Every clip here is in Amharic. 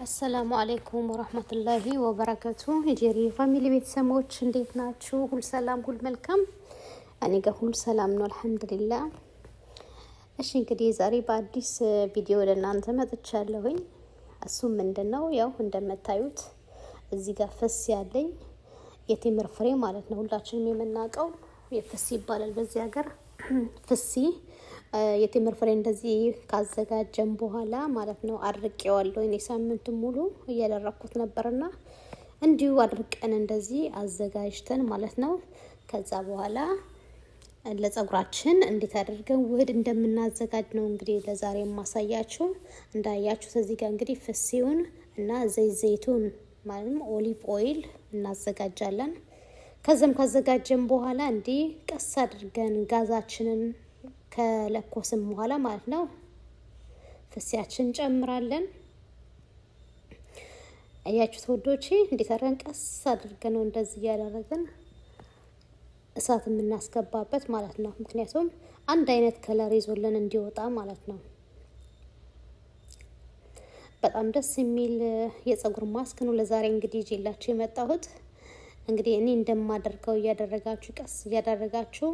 አሰላሙ አለይኩም ወራህመቱላሂ ወበረካቱ። የጄሪ ፋሚሊ ቤተሰቦች እንዴት ናችሁ? ሁሉ ሰላም፣ ሁሉ መልካም። እኔ ጋር ሁሉ ሰላም ነው አልሐምዱሊላህ። እሺ እንግዲህ ዛሬ በአዲስ ቪዲዮ ወደ እናንተ መጥቻለሁኝ። እሱም ምንድነው ያው እንደምታዩት እዚህ ጋር ፍስ ያለኝ የቴምር ፍሬ ማለት ነው። ሁላችንም የምናውቀው የፍስ ይባላል በዚህ ሀገር ፍሲ የቴምር ፍሬ እንደዚህ ካዘጋጀን በኋላ ማለት ነው አድርቄዋለሁ። እኔ ሳምንት ሙሉ እያደረኩት ነበርና እንዲሁ አድርቀን እንደዚህ አዘጋጅተን ማለት ነው። ከዛ በኋላ ለፀጉራችን እንዴት አድርገን ውህድ እንደምናዘጋጅ ነው እንግዲህ ለዛሬ ማሳያችሁ። እንዳያችሁት እዚህ ጋር እንግዲህ ፍሲውን እና ዘይቱን ማለት ኦሊቭ ኦይል እናዘጋጃለን። ከዛም ካዘጋጀን በኋላ እንዲህ ቀስ አድርገን ጋዛችንን ከለኮስም በኋላ ማለት ነው ፍሲያችን ጨምራለን። አያችሁት ወዶቼ እንዴት አድርገን ቀስ አድርገን ነው እንደዚህ ያደረግን እሳት የምናስገባበት ማለት ነው። ምክንያቱም አንድ አይነት ከለር ይዞልን እንዲወጣ ማለት ነው። በጣም ደስ የሚል የፀጉር ማስክ ነው ለዛሬ እንግዲህ ይዤላችሁ የመጣሁት። እንግዲህ እኔ እንደማደርገው እያደረጋችሁ ቀስ እያደረጋችሁ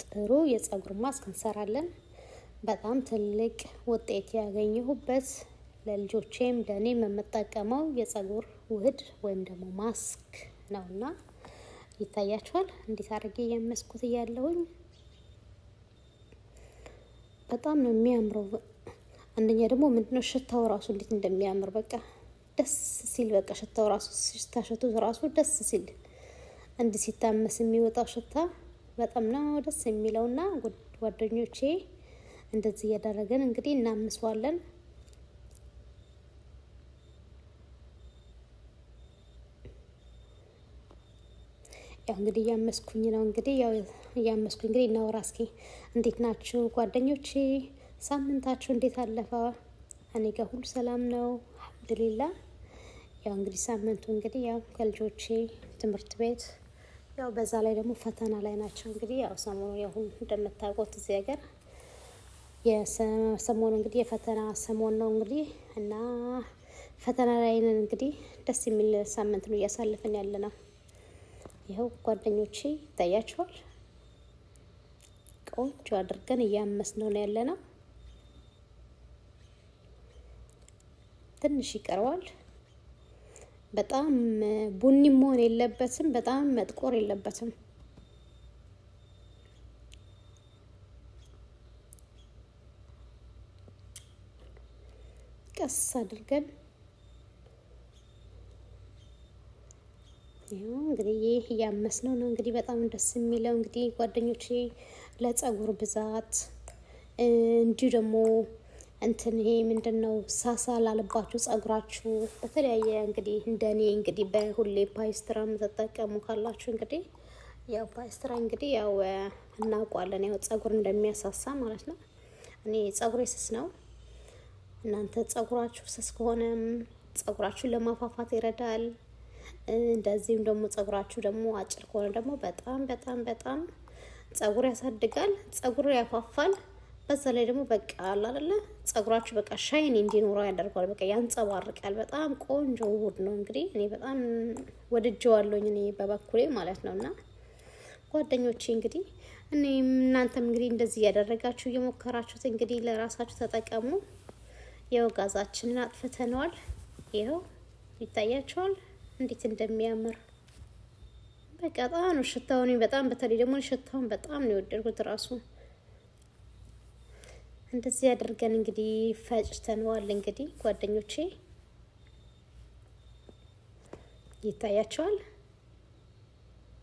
ጥሩ የፀጉር ማስክ እንሰራለን። በጣም ትልቅ ውጤት ያገኘሁበት ለልጆቼም ለኔም የምጠቀመው የፀጉር ውህድ ወይም ደግሞ ማስክ ነውና ይታያችኋል እንዴት አድርጌ እያመስኩት እያለሁኝ በጣም ነው የሚያምረው። አንደኛ ደግሞ ምንድነው ሽታው ራሱ እንዴት እንደሚያምር በቃ ደስ ሲል በቃ ሽታው ራሱ ሲታሸቱ ራሱ ደስ ሲል እንዲህ ሲታመስ የሚወጣው ሽታ በጣም ነው ደስ የሚለውና ጓደኞቼ እንደዚህ እያደረገን እንግዲህ እናምስዋለን። ያው እንግዲህ እያመስኩኝ ነው እንግዲህ ያው እያመስኩኝ እንግዲህ እናወራ እስኪ። እንዴት ናችሁ ጓደኞቼ? ሳምንታችሁ እንዴት አለፈ? እኔ ጋር ሁሉ ሰላም ነው አልሐምዱሊላህ። ያው እንግዲህ ሳምንቱ እንግዲህ ያው ከልጆቼ ትምህርት ቤት ያው በዛ ላይ ደግሞ ፈተና ላይ ናቸው። እንግዲህ ያው ሰሞኑ ያው እንደምታውቁት እዚህ ሀገር የሰሞኑ እንግዲህ የፈተና ሰሞን ነው እንግዲህ እና ፈተና ላይ ነን እንግዲህ ደስ የሚል ሳምንት ነው እያሳለፍን ያለነው። ይኸው ጓደኞቼ ይታያችኋል ቆንጆ አድርገን እያመስነው ነው ያለነው። ትንሽ ይቀረዋል። በጣም ቡኒ መሆን የለበትም፣ በጣም መጥቆር የለበትም። ቀስ አድርገን ይሄው እንግዲህ ይሄ እያመስነው ነው እንግዲህ በጣም ደስ የሚለው እንግዲህ ጓደኞቼ ለፀጉር ብዛት እንዲሁ ደግሞ እንትን ይሄ ምንድነው ሳሳ ላልባችሁ ፀጉራችሁ በተለያየ እንግዲህ እንደኔ እንግዲህ በሁሌ ፓይስትራ ተጠቀሙ ካላችሁ እንግዲህ ያው ፓይስትራ እንግዲህ ያው እናውቃለን ያው ፀጉር እንደሚያሳሳ ማለት ነው። እኔ ፀጉሬ ስስ ነው። እናንተ ፀጉራችሁ ስስ ከሆነም ፀጉራችሁን ለማፋፋት ይረዳል። እንደዚህም ደግሞ ፀጉራችሁ ደግሞ አጭር ከሆነ ደግሞ በጣም በጣም በጣም ፀጉር ያሳድጋል፣ ፀጉር ያፋፋል። በዛ ላይ ደግሞ በቃ አለ አይደለ ፀጉራችሁ በቃ ሻይን እንዲኖረው ያደርጋል። በቃ ያንጸባርቃል። በጣም ቆንጆ ውህድ ነው እንግዲህ እኔ በጣም ወድጄዋለሁኝ እኔ በበኩሌ ማለት ነውና ጓደኞቼ እንግዲህ እናንተም እንግዲህ እንደዚህ ያደረጋችሁ እየሞከራችሁት እንግዲህ ለራሳችሁ ተጠቀሙ። ያው ጋዛችንን አጥፍተነዋል። ይሄው ይታያችኋል እንዴት እንደሚያምር በቃ በጣም ሽታውን በጣም በተለይ ደግሞ ሽታውን በጣም ነው የወደድኩት ራሱ። እንደዚህ አድርገን እንግዲህ ፈጭተነዋል እንግዲህ ጓደኞቼ ይታያችኋል።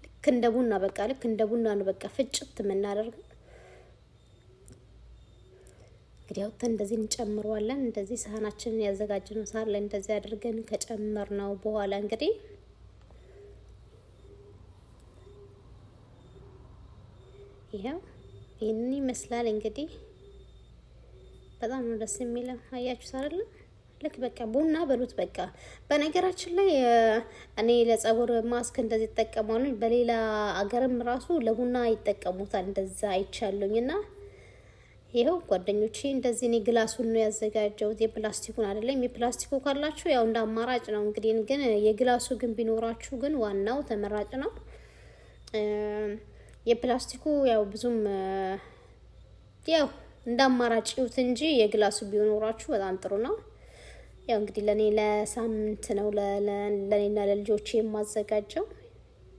ልክ እንደ ቡና በቃ ልክ እንደ ቡና ነው በቃ ፍጭት የምናደርገው። እንግዲህ አውጥተን እንደዚህ እንጨምረዋለን። እንደዚህ ሳህናችንን ያዘጋጀነው ሳህን ላይ እንደዚህ አድርገን ከጨመርነው በኋላ እንግዲህ ይሄው ይሄንን ይመስላል እንግዲህ በጣም ነው ደስ የሚለው። አያችሁት አይደል? ልክ በቃ ቡና በሉት በቃ። በነገራችን ላይ እኔ ለፀጉር ማስክ እንደዚህ ተጠቀማለሁ። በሌላ አገርም ራሱ ለቡና ይጠቀሙታል እንደዛ አይቻለሁኝና ይኸው ጓደኞቼ እንደዚህ እኔ ግላሱን ነው ያዘጋጀሁት፣ የፕላስቲኩን አይደለም። የፕላስቲኩ ካላችሁ ያው እንደ አማራጭ ነው እንግዲህ፣ ግን የግላሱ ግን ቢኖራችሁ ግን ዋናው ተመራጭ ነው። የፕላስቲኩ ያው ብዙም ያው እንደ አማራጭ ይሁት እንጂ የግላሱ ቢኖራችሁ በጣም ጥሩ ነው። ያው እንግዲህ ለኔ ለሳምንት ነው ለኔና ለልጆቼ የማዘጋጀው፣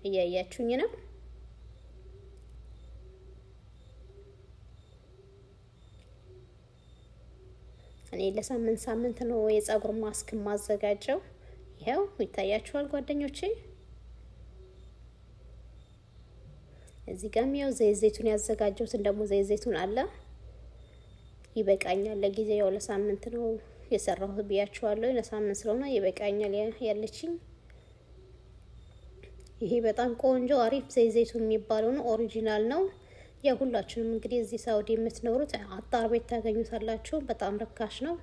እያያችሁኝ ነው። እኔ ለሳምንት ነው የፀጉር ማስክ ማዘጋጀው። ይሄው ይታያችኋል ጓደኞቼ። እዚህ ጋርም ያው ዘይቱን ያዘጋጀሁትን ደግሞ ዘይቱን አለ ይበቃኛል። ለጊዜው ያው ለሳምንት ነው የሰራሁት ብያችኋለሁ። ለሳምንት ስለሆነ ይበቃኛል ያለችኝ። ይሄ በጣም ቆንጆ አሪፍ ዘይቱን የሚባለው ነው፣ ኦሪጂናል ነው። ያው ሁላችሁም እንግዲህ እዚህ ሳውዲ የምትኖሩት አጣር ቤት ታገኙታላችሁ። በጣም ርካሽ ነው።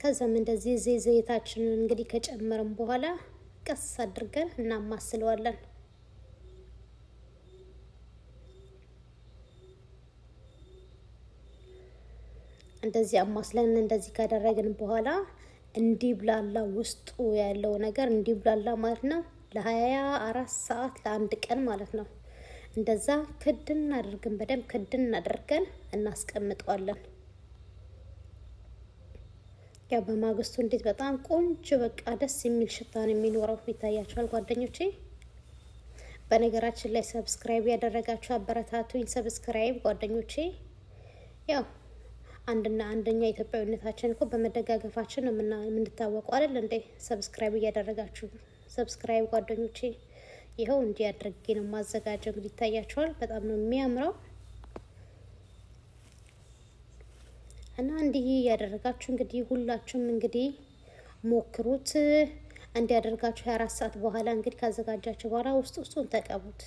ከዛም እንደዚህ ዘይታችንን እንግዲህ ከጨመርን በኋላ ቀስ አድርገን እናማስለዋለን። እንደዚህ አማስለን እንደዚህ ካደረግን በኋላ እንዲብላላ ውስጡ ያለው ነገር እንዲብላላ ማለት ነው። ለ24 ሰዓት ለአንድ ቀን ማለት ነው። እንደዛ ክድን አድርገን በደንብ ክድን አድርገን እናስቀምጠዋለን። ያ በማግስቱ እንዴት በጣም ቆንጆ በቃ ደስ የሚል ሽታ ነው የሚኖረው። ይታያችኋል ጓደኞቼ። በነገራችን ላይ ሰብስክራይብ ያደረጋችሁ አበረታቱኝ። ሰብስክራይብ ጓደኞቼ። ያው አንደኛ ኢትዮጵያዊነታችን እኮ በመደጋገፋችን ነው የምንታወቀው አይደል እንዴ? ሰብስክራይብ እያደረጋችሁ ሰብስክራይብ ጓደኞቼ። ይኸው እንዲህ አድርጌ ነው ማዘጋጀው። እንግዲህ ይታያችኋል በጣም ነው የሚያምረው። እና እንዲህ ያደረጋችሁ እንግዲህ ሁላችሁም እንግዲህ ሞክሩት። እንዲያደርጋችሁ 24 ሰዓት በኋላ እንግዲህ ካዘጋጃችሁ በኋላ ውስጡን ተቀቡት።